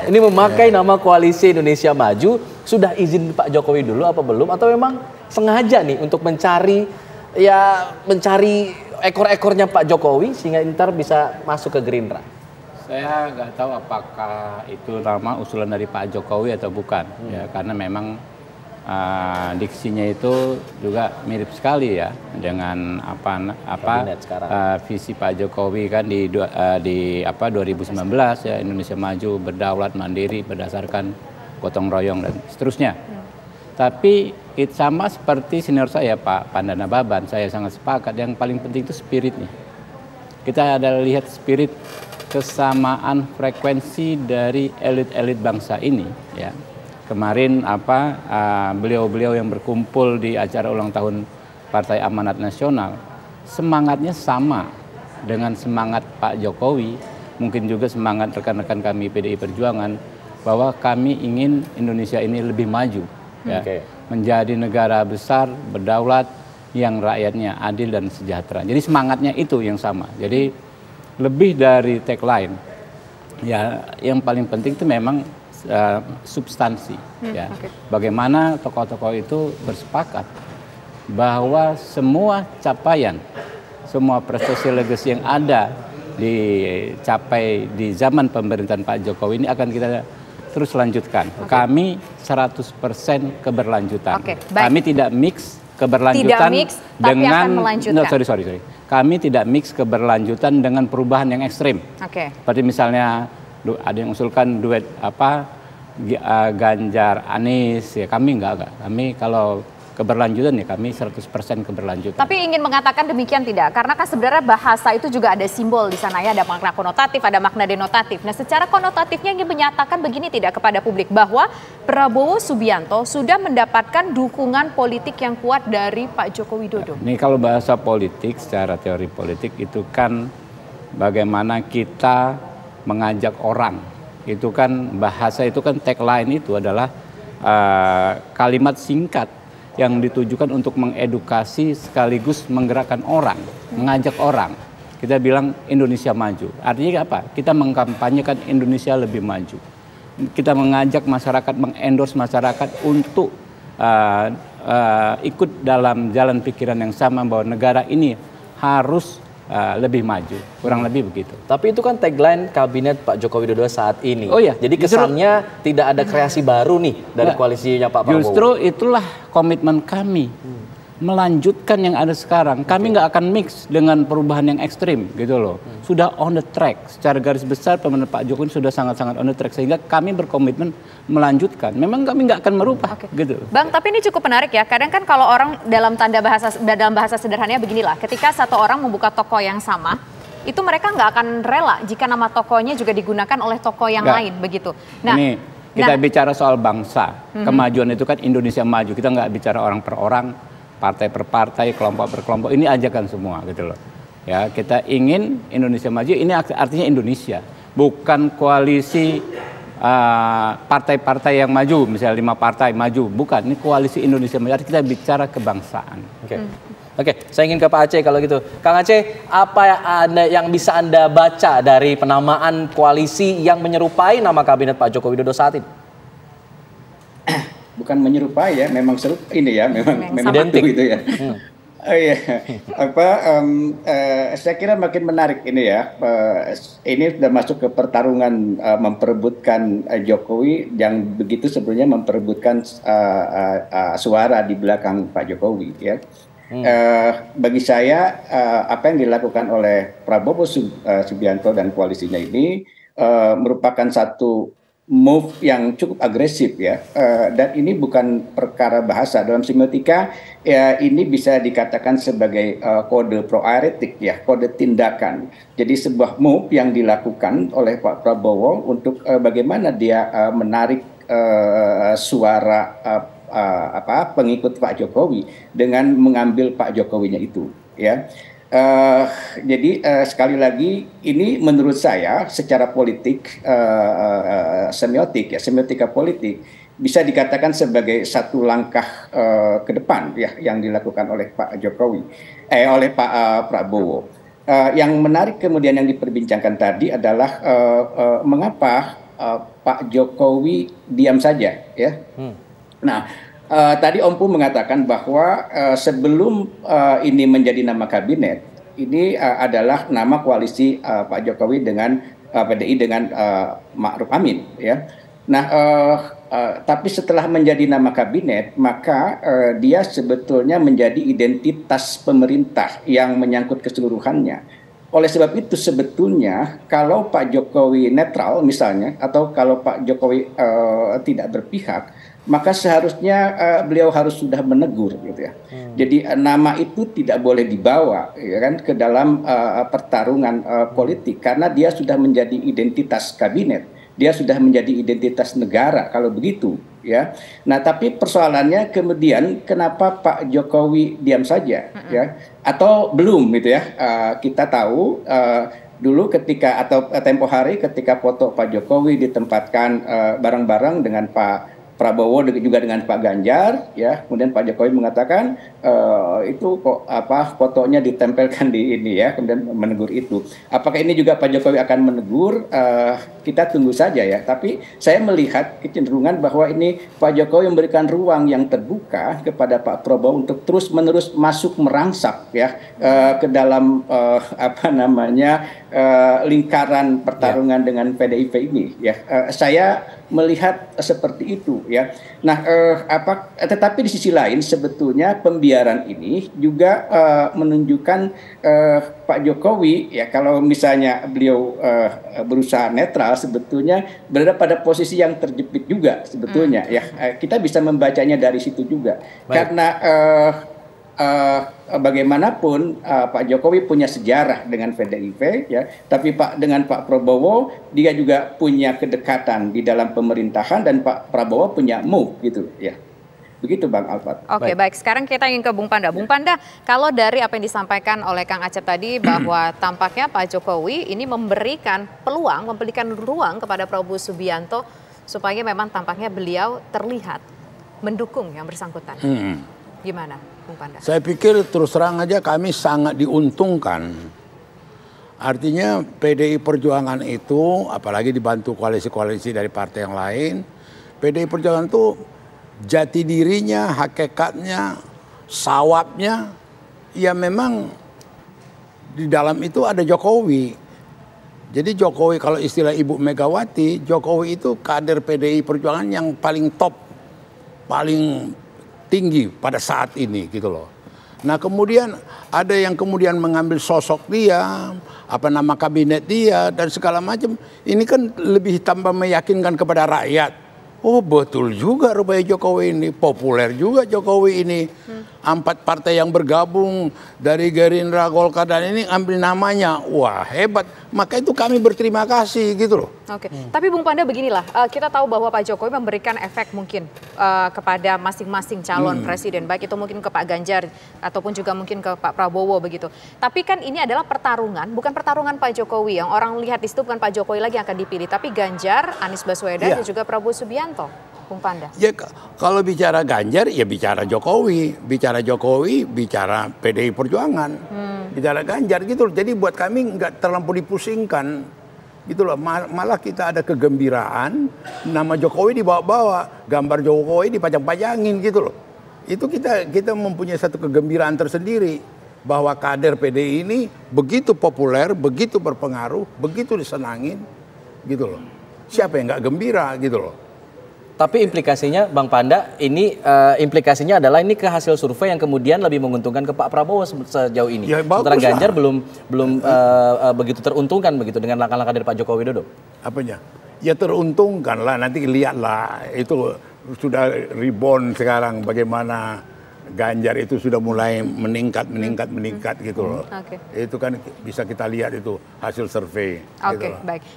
Ini memakai nama Koalisi Indonesia Maju, sudah izin Pak Jokowi dulu apa belum? Atau memang sengaja nih untuk mencari ekor-ekornya Pak Jokowi sehingga ntar bisa masuk ke Gerindra? Saya nggak tahu apakah itu nama usulan dari Pak Jokowi atau bukan, ya karena memang diksinya itu juga mirip sekali ya dengan visi Pak Jokowi kan di 2019 ya, Indonesia Maju, berdaulat, mandiri, berdasarkan gotong royong dan seterusnya. Tapi sama seperti senior saya Pak Pandana Baban, saya sangat sepakat yang paling penting itu spiritnya. Kita ada lihat spirit kesamaan frekuensi dari elit-elit bangsa ini ya. Kemarin beliau-beliau yang berkumpul di acara ulang tahun Partai Amanat Nasional, semangatnya sama dengan semangat Pak Jokowi, mungkin juga semangat rekan-rekan kami PDI Perjuangan, bahwa kami ingin Indonesia ini lebih maju, ya, menjadi negara besar, berdaulat, yang rakyatnya adil dan sejahtera. Jadi semangatnya itu yang sama. Jadi lebih dari tagline, ya yang paling penting itu memang substansi, ya. Bagaimana tokoh-tokoh itu bersepakat bahwa semua capaian, semua prestasi legacy yang ada dicapai di zaman pemerintahan Pak Jokowi ini akan kita terus lanjutkan. Kami 100% keberlanjutan. Kami tidak mix keberlanjutan dengan sorry. Kami tidak mix keberlanjutan dengan perubahan yang ekstrim. Seperti misalnya ada yang usulkan duet Ganjar Anies, ya kami enggak. Kami kalau keberlanjutan ya kami 100% keberlanjutan. Tapi ingin mengatakan demikian tidak? Karena kan sebenarnya bahasa itu juga ada simbol di sana ya, ada makna konotatif, ada makna denotatif. Nah, secara konotatifnya ingin menyatakan begini tidak kepada publik bahwa Prabowo Subianto sudah mendapatkan dukungan politik yang kuat dari Pak Joko Widodo. Ini kalau bahasa politik, secara teori politik itu kan bagaimana kita mengajak orang. Itu kan bahasa itu kan tagline itu adalah kalimat singkat yang ditujukan untuk mengedukasi sekaligus menggerakkan orang, mengajak orang. Kita bilang Indonesia maju. Artinya apa? Kita mengkampanyekan Indonesia lebih maju. Kita mengajak masyarakat, mengendorse masyarakat untuk ikut dalam jalan pikiran yang sama bahwa negara ini harus lebih maju, kurang lebih begitu. Tapi itu kan tagline kabinet Pak Joko Widodo saat ini. Oh iya, jadi kesannya tidak ada kreasi baru nih dari koalisinya Pak Prabowo. Justru itulah komitmen kami, melanjutkan yang ada sekarang. Kami nggak akan mix dengan perubahan yang ekstrim gitu loh. Sudah on the track, secara garis besar pemerintahan Pak Jokowi sudah sangat-sangat on the track, sehingga kami berkomitmen melanjutkan. Memang kami nggak akan merubah gitu. Bang, tapi ini cukup menarik ya. Kadang kan kalau orang dalam bahasa sederhananya beginilah, ketika satu orang membuka toko yang sama, itu mereka nggak akan rela jika nama tokonya juga digunakan oleh toko yang lain begitu. Nah, ini kita bicara soal bangsa, kemajuan itu kan Indonesia maju. Kita nggak bicara orang per orang, partai per partai, kelompok per kelompok. Ini ajakan semua gitu loh. Ya, kita ingin Indonesia maju. Ini artinya Indonesia, bukan koalisi partai-partai yang maju, misalnya 5 partai maju, bukan. Ini koalisi Indonesia maju. Kita bicara kebangsaan. Oke, saya ingin ke Pak Aceh kalau gitu. Kang Aceh, apa yang bisa Anda baca dari penamaan koalisi yang menyerupai nama kabinet Pak Joko Widodo saat ini? Bukan menyerupai ya, memang serupa ini ya, memang identik itu ya. Iya, saya kira makin menarik ini ya. Ini sudah masuk ke pertarungan memperebutkan Jokowi yang begitu sebelumnya memperebutkan suara di belakang Pak Jokowi ya. Bagi saya apa yang dilakukan oleh Prabowo Subianto dan koalisinya ini merupakan satu move yang cukup agresif ya, dan ini bukan perkara bahasa. Dalam semiotika ya, ini bisa dikatakan sebagai kode proaeretik ya, kode tindakan. Jadi sebuah move yang dilakukan oleh Pak Prabowo untuk bagaimana dia menarik suara pengikut Pak Jokowi dengan mengambil Pak Jokowinya itu ya. Jadi sekali lagi ini menurut saya secara politik semiotika politik bisa dikatakan sebagai satu langkah ke depan ya yang dilakukan oleh Pak Jokowi oleh Pak Prabowo. Yang menarik kemudian yang diperbincangkan tadi adalah mengapa Pak Jokowi diam saja, ya. Nah, tadi Om Pu mengatakan bahwa sebelum ini menjadi nama kabinet, ini adalah nama koalisi Pak Jokowi dengan PDI dengan Ma'ruf Amin, ya. Nah, tapi setelah menjadi nama kabinet, maka dia sebetulnya menjadi identitas pemerintah yang menyangkut keseluruhannya. Oleh sebab itu sebetulnya kalau Pak Jokowi netral misalnya, atau kalau Pak Jokowi tidak berpihak, maka seharusnya beliau harus sudah menegur, gitu ya. Jadi nama itu tidak boleh dibawa, ya kan, ke dalam pertarungan politik, karena dia sudah menjadi identitas kabinet. Dia sudah menjadi identitas negara kalau begitu, ya. Nah, tapi persoalannya kemudian kenapa Pak Jokowi diam saja, ya, atau belum, gitu ya. Kita tahu dulu ketika atau tempo hari ketika foto Pak Jokowi ditempatkan bareng-bareng dengan Pak Prabowo juga dengan Pak Ganjar, ya, kemudian Pak Jokowi mengatakan itu kok fotonya ditempelkan di ini, ya, kemudian menegur itu. Apakah ini juga Pak Jokowi akan menegur? Kita tunggu saja, ya. Tapi saya melihat kecenderungan bahwa ini Pak Jokowi memberikan ruang yang terbuka kepada Pak Prabowo untuk terus-menerus masuk merangsak, ya, ke dalam lingkaran pertarungan dengan PDIP ini, ya. Saya melihat seperti itu, ya. Nah, tetapi di sisi lain sebetulnya pembiaran ini juga menunjukkan Pak Jokowi, ya, kalau misalnya beliau berusaha netral, sebetulnya berada pada posisi yang terjepit juga sebetulnya, ya. Kita bisa membacanya dari situ juga. Baik. Karena bagaimanapun Pak Jokowi punya sejarah dengan PDIP, ya, tapi dengan Pak Prabowo dia juga punya kedekatan di dalam pemerintahan dan Pak Prabowo punya move, gitu, ya. Begitu Bang Alfat. Oke, baik. Sekarang kita ingin ke Bung Panda. Bung Panda, kalau dari apa yang disampaikan oleh Kang Acep tadi bahwa tampaknya Pak Jokowi ini memberikan peluang, memberikan ruang kepada Prabowo Subianto supaya memang tampaknya beliau terlihat mendukung yang bersangkutan. Gimana, Bung Panda? Saya pikir terus terang aja kami sangat diuntungkan. Artinya PDI Perjuangan itu, apalagi dibantu koalisi-koalisi dari partai yang lain, PDI Perjuangan itu jati dirinya, hakikatnya, sawabnya, ya memang di dalam itu ada Jokowi. Jadi Jokowi, kalau istilah Ibu Megawati, Jokowi itu kader PDI Perjuangan yang paling top, paling tinggi pada saat ini, gitu loh. Nah, kemudian ada yang kemudian mengambil sosok dia, nama kabinet dia dan segala macam. Ini kan lebih tambah meyakinkan kepada rakyat. Oh, betul juga rupanya Jokowi ini, populer juga Jokowi ini. 4 partai yang bergabung dari Gerindra, Golkar dan ini ambil namanya. Wah, hebat. Maka itu kami berterima kasih, gitu loh. Oke, tapi Bung Panda beginilah, kita tahu bahwa Pak Jokowi memberikan efek mungkin kepada masing-masing calon presiden, baik itu mungkin ke Pak Ganjar ataupun juga mungkin ke Pak Prabowo begitu. Tapi kan ini adalah pertarungan, bukan pertarungan Pak Jokowi. Yang orang lihat di situ bukan Pak Jokowi lagi yang akan dipilih, tapi Ganjar, Anies Baswedan dan juga Prabowo Subianto. Bung Panda. Ya, kalau bicara Ganjar ya bicara Jokowi, bicara PDI Perjuangan, bicara Ganjar, gitu loh. Jadi buat kami nggak terlampau dipusingkan, gitu loh. Malah kita ada kegembiraan, nama Jokowi dibawa-bawa, gambar Jokowi dipajang-pajangin, gitu loh. Itu kita mempunyai satu kegembiraan tersendiri bahwa kader PDI ini begitu populer, begitu berpengaruh, begitu disenangin, gitu loh. Siapa yang nggak gembira, gitu loh. Tapi implikasinya Bang Panda, ini implikasinya adalah ini ke hasil survei yang kemudian lebih menguntungkan ke Pak Prabowo sejauh ini. Ya, sementara Ganjar belum begitu teruntungkan begitu dengan langkah-langkah dari Pak Joko Widodo. Apanya? Ya teruntungkan lah, nanti lihatlah itu sudah rebound sekarang bagaimana Ganjar itu sudah mulai meningkat gitu loh. Itu kan bisa kita lihat itu hasil survei. Oke, baik.